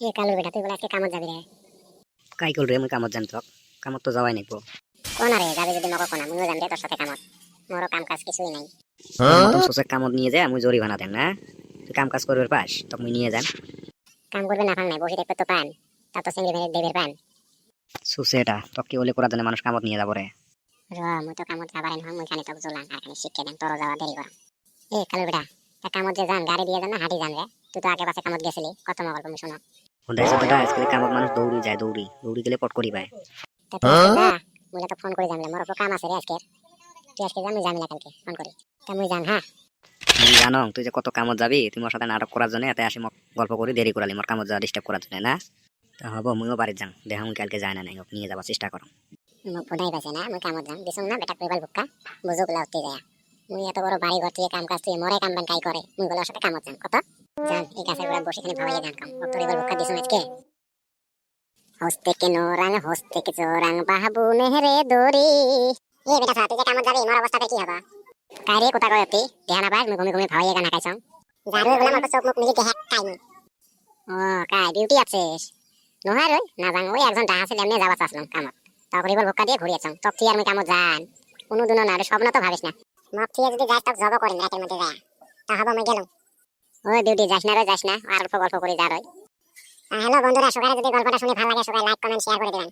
এ কালু বেটা তুই বলে আজকে কামত যাবি রে? কাই কল রে মুই কামত যাম তো কামত তো যাওয়াই নাইবো কোন রে যাবি যদি মক কোনা মুইও যাম রে তোর সাথে কামত। মোরও কাম কাজ কিছুই নাই। মতন সোসে কামত নিয়ে যায় মুই জরিমানা দেন না তুই কাম কাজ করবে পাস তখন মুই নিয়ে যান কাম করবে না ফাল নাই বসে দেখবে তো পান তা তো সিঙ্গি ভেঙে দেবের পান। সুসেটা তকে ওলে করা জানে মানুষ কামত নিয়ে যাবো রে র মুই তো কামত যাবারেন হন মুই খানি তো জোলান আর খানি শিখে দেন তোর যাওয়া দেরি করা। এ কালু বেটা তা কামত যে যান গাড়ি দিয়ে যান না হাঁটি যান রে? তুই তো আগে পাশে কামত গেছিলি কত মগল তুমি শোনো। ওদের সাথে আজকাল কামত মানুষ দৌড়ি যায় দৌড়ি দৌড়ি গেলে পট করি পায় তা তুই আজকে যা মুইলে তো ফোন করে জানলে মোর উপর কাম আছে রে আজকে। তুই আজকে যা মুই যাবি না কালকে ফোন করি তা মুই যান হ্যাঁ। আমি জানো তুই যে কত কামত যাবি তুই মোর সাথে নাটক করার জন্য এতে আসি মোক গল্প করি দেরি করালি মোর কামত যাওয়া ডিস্টার্ব করার জন্য না তা হবো মুইও বাড়ির যান দেখা মুই কালকে যায় না নাই হোক নিয়ে যাবার চেষ্টা করো মুখ ফুটাই পাইছে না মুই কামত যাম দিছুন না বেটা কইবাল বুক্কা বুঝুক লাউতে যায়। মুই এত বড় বাড়ি ঘর থেকে কাম কাজ তুই মরে কাম বান কাই করে মুই বলে ওর সাথে কামত যাম কত যান এই গাছের গোড়ায় বসে খানি ভাবাইয়া গান কাম তোর এবার বুক্কা দিছুন আজকে। হস্তে কে নোরাং হস্তে কে জোরাং বাহাবু নেহরে দড়ি। এ বেটা তুই যে কামত যাবি মোর অবস্থাটা কি হবা? কাইরে কোথা কয় তুই দেহানা পাস মুই ঘুমি ঘুমি ভাবাইয়া গান হাকাইছং জারু বলে আমার চোখ মুখ মিলি দেখ কাইনি। ও কাই বিউটি আছিস নহয় রই না জাং ওই একজন ডাহা ছিল এমনি যাবা চাসলাম কামত তারপর এবার ভুক্কা দিয়ে ঘুরিয়েছং তক তুই আর মুই কামত যান কোনো দিনও না রে স্বপ্ন তো ভাবিস না। মক তুই যদি যাস তক জব করিম রাতের মধ্যে যায় তা হবা মুই গেলাম। ওই বিউটি যাস না রে যাস না আর অল্প গল্প করি যা রই। হ্যালো বন্ধুরা সকালে যদি গল্পটা শুনে ভালো লাগে সবাই লাইক কমেন্ট শেয়ার করে দিবেন।